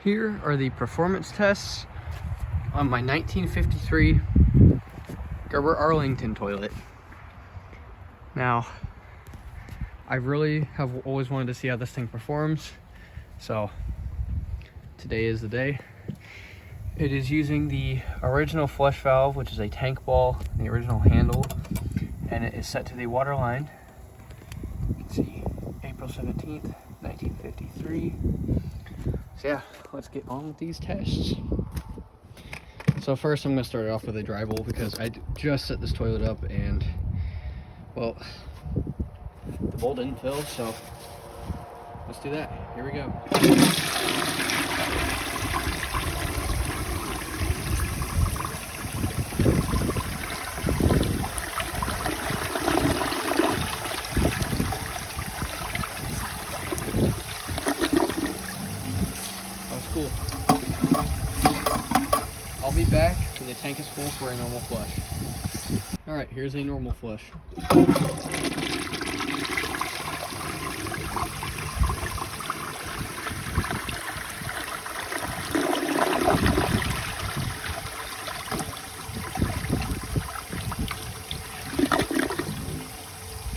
Here are the performance tests on my 1953 Gerber Arlington toilet. Now, I really have always wanted to see how this thing performs, so today is the day. It is using the original flush valve, which is a tank ball, the original handle, and it is set to the water line. You can see April 17th, 1953. So yeah, let's get on with these tests. So first I'm going to start it off with a dry bowl because I just set this toilet up and, well, the bowl didn't fill, so let's do that. Here we go. Cool. I'll be back when the tank is full for a normal flush. Alright, here's a normal flush.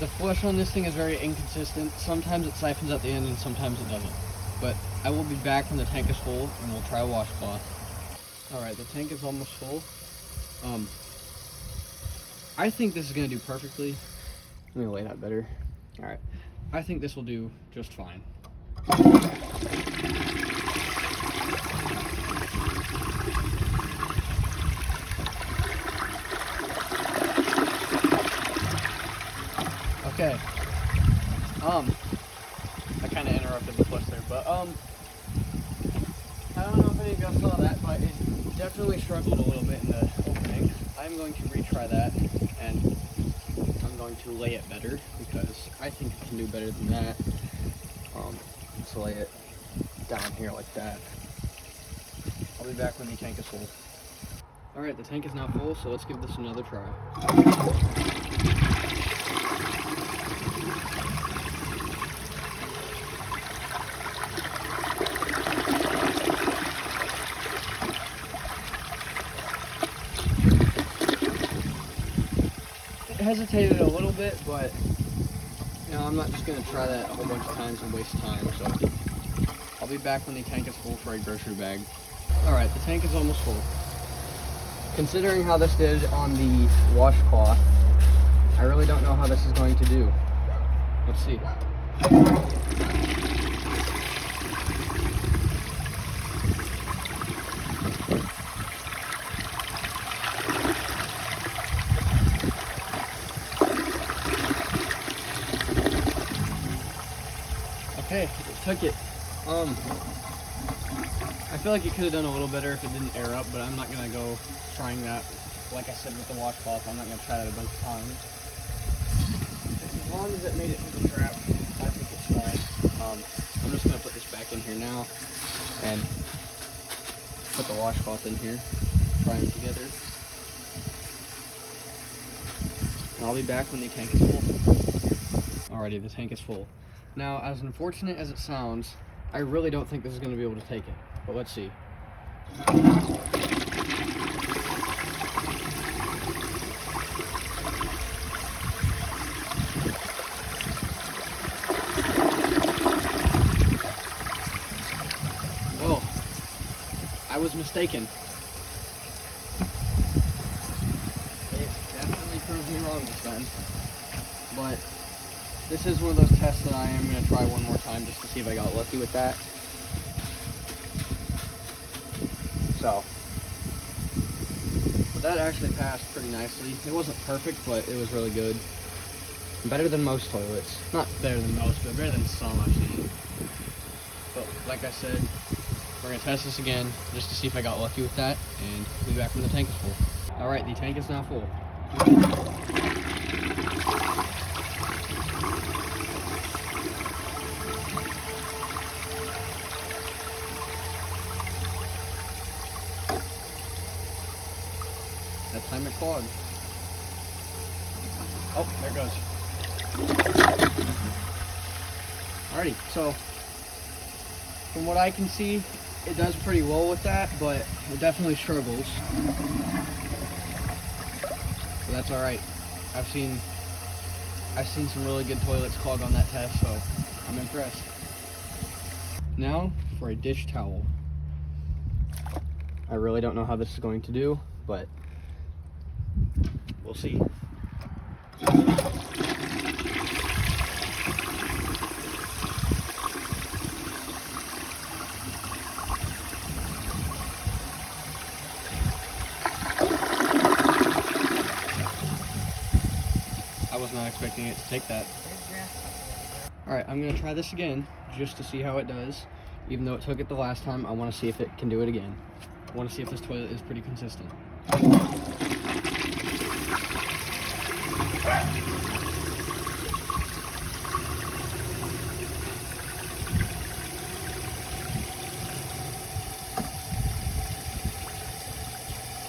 The flush on this thing is very inconsistent. Sometimes it siphons at the end and sometimes it doesn't. But I will be back when the tank is full and we'll try a washcloth. Alright, the tank is almost full. I think this is going to do perfectly. Let me lay that better. Alright, I think this will do just fine. Okay. I kind of interrupted the flush there, but I don't know if any of you saw that, but it definitely struggled a little bit in the opening. I'm going to retry that, and I'm going to lay it better because I think it can do better than that. Let's lay it down here like that. I'll be back when the tank is full. Alright, the tank is now full, so let's give this another try. Hesitated a little bit, but you know, I'm not just going to try that a whole bunch of times and waste time, so I'll be back when the tank is full for a grocery bag. Alright, the tank is almost full. Considering how this did on the washcloth, I really don't know how this is going to do. Let's see. Okay, it took it. I feel like it could have done a little better if it didn't air up, but I'm not gonna go trying that. Like I said with the washcloth, I'm not gonna try that a bunch of times. As long as it made it to the trap, I think it's fine. I'm just gonna put this back in here now and put the washcloth in here, try them together. And I'll be back when the tank is full. Alrighty, the tank is full. Now, as unfortunate as it sounds, I really don't think this is going to be able to take it, but let's see. Well, I was mistaken. It definitely proved me wrong this time, but this is one of those tests that I am going to try one more time just to see if I got lucky with that. So, but that actually passed pretty nicely. It wasn't perfect, but it was really good. Better than most toilets. Not better than most, but better than some I've seen. But like I said, we're going to test this again just to see if I got lucky with that, and we'll be back when the tank is full. Alright, the tank is now full. That time it clogged. Oh, there it goes. Alrighty, so from what I can see, it does pretty well with that, but it definitely struggles. So that's all right. I've seen some really good toilets clog on that test, so I'm impressed. Now for a dish towel. I really don't know how this is going to do, but we'll see. I was not expecting it to take that. Alright, I'm going to try this again just to see how it does. Even though it took it the last time, I want to see if it can do it again. I want to see if this toilet is pretty consistent.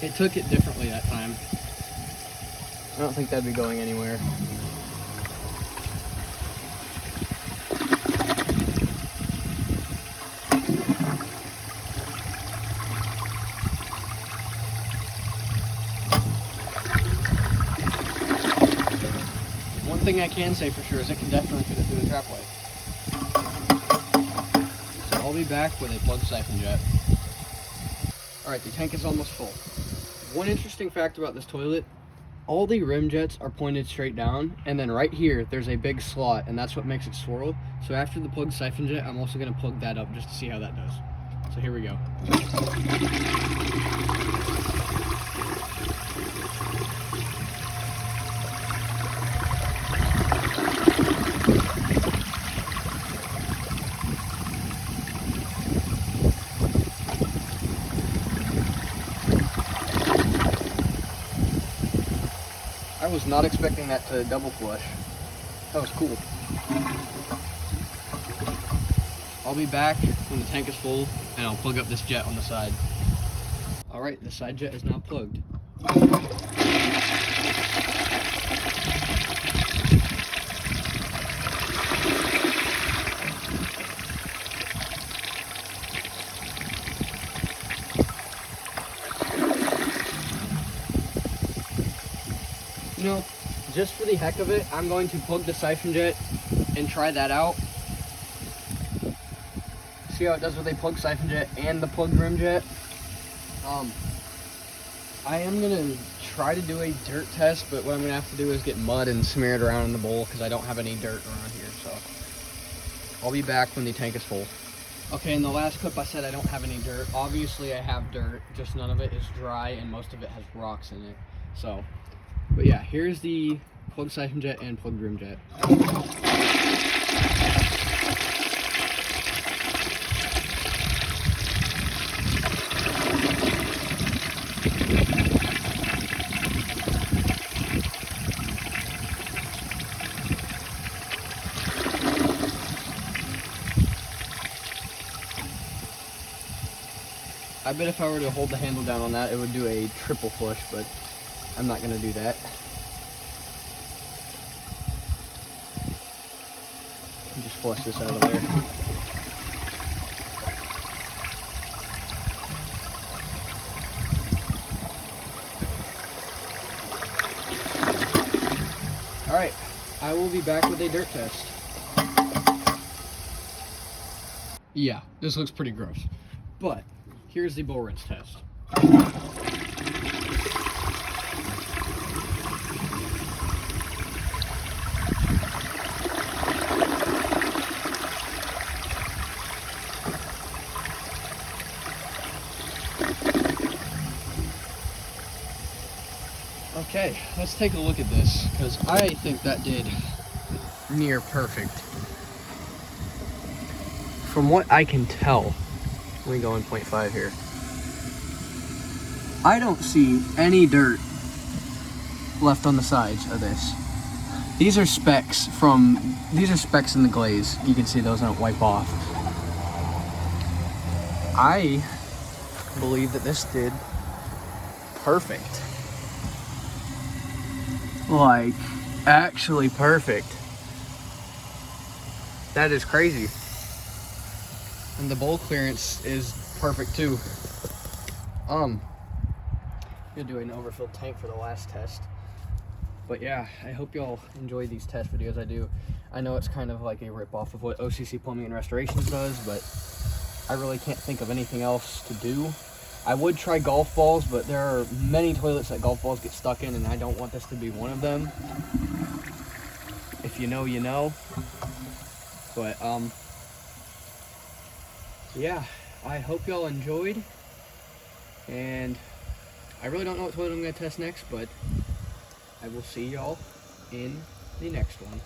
It took it differently that time. I don't think that'd be going anywhere. One thing I can say for sure is it can definitely fit it through the trapway. So I'll be back with a plug siphon jet. Alright, the tank is almost full. One interesting fact about this toilet, all the rim jets are pointed straight down, and then right here there's a big slot, and that's what makes it swirl. So after the plug siphon jet, I'm also going to plug that up just to see how that does. So here we go. I was not expecting that to double flush. That was cool. I'll be back when the tank is full and I'll plug up this jet on the side. Alright, the side jet is now plugged. You know, just for the heck of it, I'm going to plug the siphon jet and try that out. See how it does with a plug siphon jet and the plugged rim jet. I am gonna try to do a dirt test, but what I'm gonna have to do is get mud and smear it around in the bowl because I don't have any dirt around here. So I'll be back when the tank is full. Okay, in the last clip I said I don't have any dirt. Obviously I have dirt, just none of it is dry and most of it has rocks in it. So, but yeah, here's the plug siphon jet and plugged rim jet. I bet if I were to hold the handle down on that, it would do a triple flush, but I'm not going to do that. Just flush this out of there. Alright, I will be back with a dirt test. Yeah, this looks pretty gross, but here's the bowl rinse test. Okay, let's take a look at this, because I think that did near perfect. From what I can tell, let me go in 0.5 here. I don't see any dirt left on the sides of this. These are specks in the glaze. You can see those don't wipe off. I believe that this did perfect. Like, actually perfect. That is crazy. And the bowl clearance is perfect too. Gonna do an overfilled tank for the last test. But yeah, I hope y'all enjoy these test videos I do. I know it's kind of like a rip-off of what OCC Plumbing and Restorations does, but I really can't think of anything else to do. I would try golf balls, but there are many toilets that golf balls get stuck in, and I don't want this to be one of them. If you know, you know. But, yeah, I hope y'all enjoyed. And I really don't know what toilet I'm going to test next, but I will see y'all in the next one.